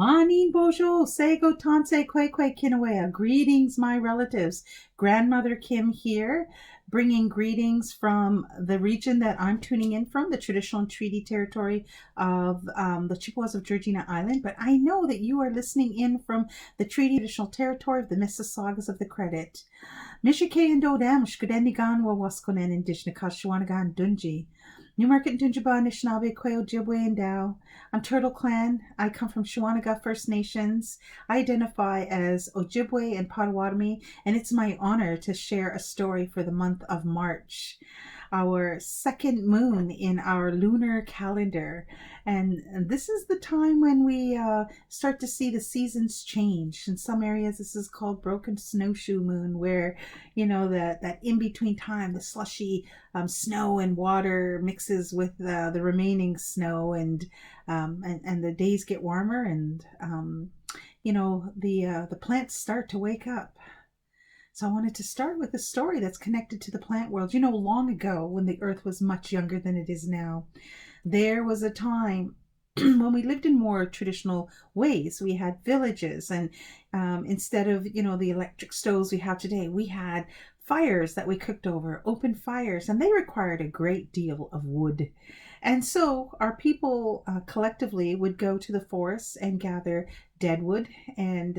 Hanin Bojo, Sego Tanse Kwekwe Kinawea. Greetings, my relatives. Grandmother Kim here, bringing greetings from the region that I'm tuning in from, the traditional and treaty territory of the Chippewas of Georgina Island. But I know that you are listening in from the treaty traditional territory of the Mississaugas of the Credit. Mishike and Dodam, Shkudenigan, Wawaskonen, Indigenous Kashuanagan, Dunji. Newmarket Dunjaba, Anishinaabe, Quail, Ojibwe, and Dow. I'm Turtle Clan. I come from Shawanaga First Nations. I identify as Ojibwe and Potawatomi, and it's my honor to share a story for the month of March, our second moon in our lunar calendar. And this is the time when we start to see the seasons change. In some areas, this is called broken snowshoe moon, where, you know, that in-between time, the slushy snow and water mixes with the remaining snow, and the days get warmer, and you know, the plants start to wake up. So I wanted to start with a story that's connected to the plant world. You know, long ago, when the earth was much younger than it is now, there was a time when we lived in more traditional ways. We had villages, and instead of, you know, the electric stoves we have today, we had fires that we cooked over, open fires, and they required a great deal of wood. And so our people collectively would go to the forests and gather dead wood and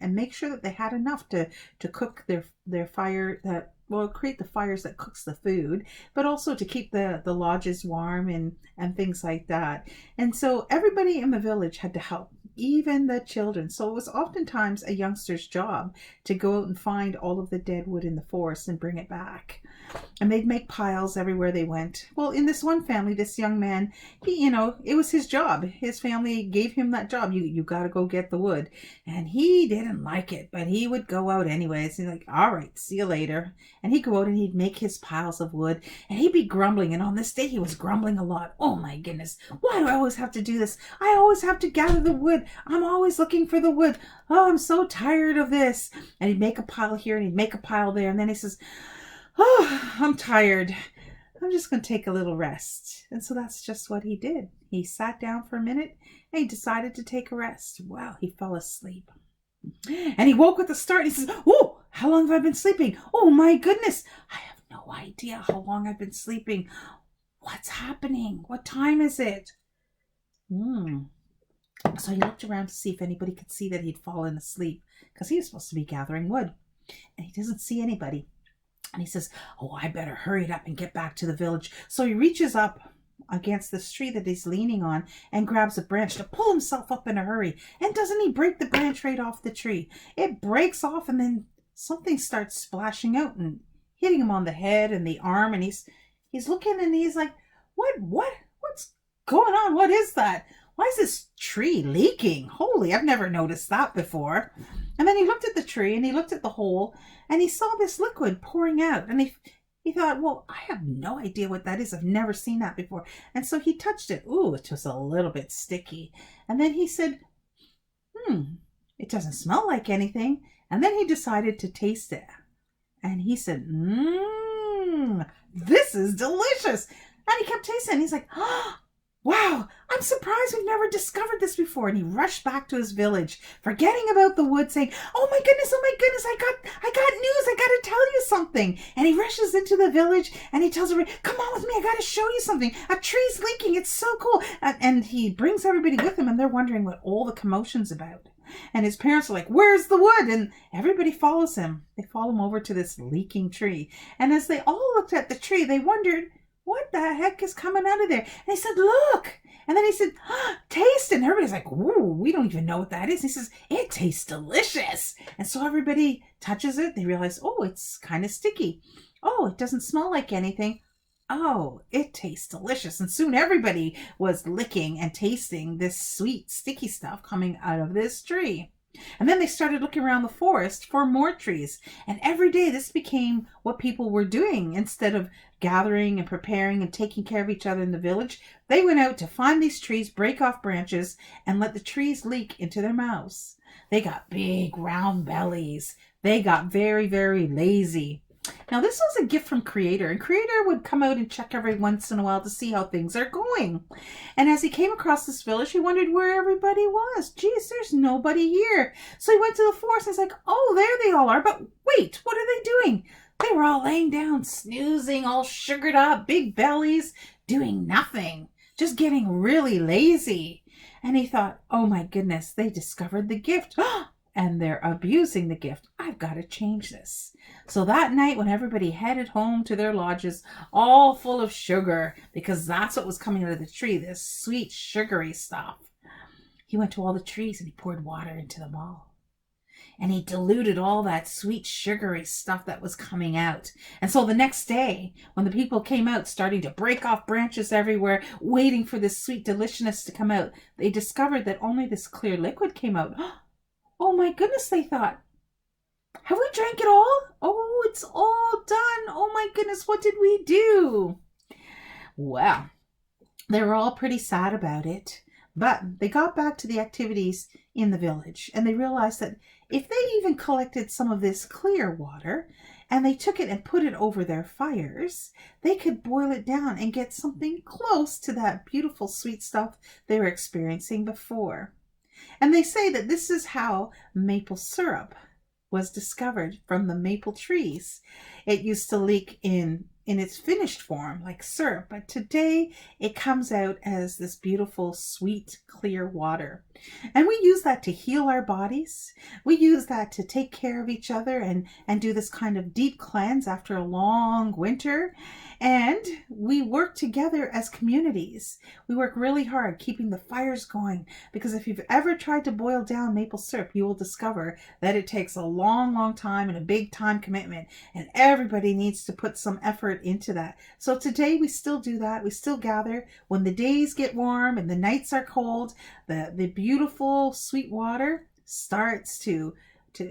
make sure that they had enough to cook their fire, that will create the fires that cooks the food, but also to keep the lodges warm and things like that. And so everybody in the village had to help, even the children. So it was oftentimes a youngster's job to go out and find all of the dead wood in the forest and bring it back. And they'd make piles everywhere they went. Well, in this one family, this young man, he, you know, it was his job. His family gave him that job. You got to go get the wood. And he didn't like it, but he would go out anyways. He's like, all right, see you later. And he'd go out and he'd make his piles of wood, and he'd be grumbling. And on this day, he was grumbling a lot. Oh my goodness, why do I always have to do this? I always have to gather the wood. I'm always looking for the wood. Oh, I'm so tired of this. And he'd make a pile here and he'd make a pile there. And then he says, oh, I'm tired. I'm just going to take a little rest. And so that's just what he did. He sat down for a minute and he decided to take a rest. Well, he fell asleep. And he woke with a start. And he says, oh, how long have I been sleeping? Oh my goodness. I have no idea how long I've been sleeping. What's happening? What time is it? So he looked around to see if anybody could see that he'd fallen asleep, because he was supposed to be gathering wood. And he doesn't see anybody. And he says, oh, I better hurry it up and get back to the village. So he reaches up against this tree that he's leaning on and grabs a branch to pull himself up in a hurry. And doesn't he break the branch right off the tree? It breaks off, and then something starts splashing out and hitting him on the head and the arm. And he's looking, and he's like, what's going on? What is that? Why is this tree leaking? Holy, I've never noticed that before. And then he looked at the tree and he looked at the hole, and he saw this liquid pouring out. And he thought, well, I have no idea what that is. I've never seen that before. And so he touched it. Ooh, it was a little bit sticky. And then he said, it doesn't smell like anything. And then he decided to taste it. And he said, this is delicious. And he kept tasting it. He's like, wow, I'm surprised we've never discovered this before. And he rushed back to his village, forgetting about the wood, saying, oh my goodness, I got news, I got to tell you something. And he rushes into the village and he tells everybody, come on with me, I got to show you something. A tree's leaking, it's so cool. And he brings everybody with him, and they're wondering what all the commotion's about. And his parents are like, where's the wood? And everybody follows him. They follow him over to this leaking tree. And as they all looked at the tree, they wondered, what the heck is coming out of there? And he said, look. And then he said, taste it. And everybody's like, ooh, we don't even know what that is. And he says, it tastes delicious. And so everybody touches it. They realize, oh, it's kind of sticky. Oh, it doesn't smell like anything. Oh, it tastes delicious. And soon everybody was licking and tasting this sweet, sticky stuff coming out of this tree. And then they started looking around the forest for more trees. And every day this became what people were doing. Instead of gathering and preparing and taking care of each other in the village, they went out to find these trees, break off branches, and let the trees leak into their mouths. They got big round bellies. They got very, very lazy. Now, this was a gift from Creator, and Creator would come out and check every once in a while to see how things are going. And as he came across this village, he wondered where everybody was. Geez, there's nobody here. So he went to the forest and he's like, oh, there they all are. But wait, what are they doing? They were all laying down, snoozing, all sugared up, big bellies, doing nothing, just getting really lazy. And he thought, oh my goodness, they discovered the gift. And they're abusing the gift. I've got to change this. So that night when everybody headed home to their lodges, all full of sugar, because that's what was coming out of the tree, this sweet, sugary stuff, he went to all the trees and he poured water into them all. And he diluted all that sweet, sugary stuff that was coming out. And so the next day, when the people came out, starting to break off branches everywhere, waiting for this sweet deliciousness to come out, they discovered that only this clear liquid came out. Oh my goodness, they thought. Have we drank it all? Oh, it's all done. Oh my goodness, what did we do? Well, they were all pretty sad about it, but they got back to the activities in the village and they realized that if they even collected some of this clear water and they took it and put it over their fires, they could boil it down and get something close to that beautiful sweet stuff they were experiencing before. And they say that this is how maple syrup was discovered from the maple trees. It used to leak in its finished form like syrup, but today it comes out as this beautiful, sweet, clear water. And we use that to heal our bodies. We use that to take care of each other and do this kind of deep cleanse after a long winter. And we work together as communities. We work really hard keeping the fires going, because if you've ever tried to boil down maple syrup, you will discover that it takes a long, long time and a big time commitment, and everybody needs to put some effort into that. So today we still do that. We still gather when the days get warm and the nights are cold. The beautiful sweet water starts to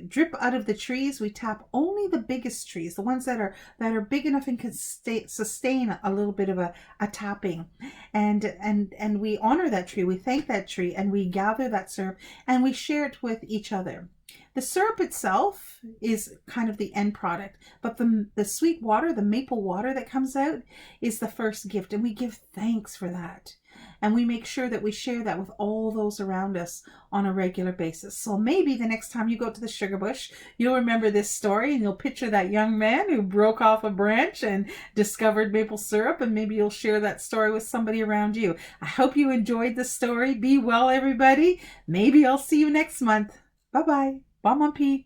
drip out of the trees. We tap only the biggest trees, the ones that are big enough and can sustain a little bit of a tapping, and we honor that tree. We thank that tree, and we gather that syrup and we share it with each other. The syrup itself is kind of the end product, but the sweet water, the maple water that comes out, is the first gift, and we give thanks for that. And we make sure that we share that with all those around us on a regular basis. So maybe the next time you go to the sugar bush, you'll remember this story and you'll picture that young man who broke off a branch and discovered maple syrup, and maybe you'll share that story with somebody around you. I hope you enjoyed the story. Be well, everybody. Maybe I'll see you next month. Bye-bye. Bon mon pis.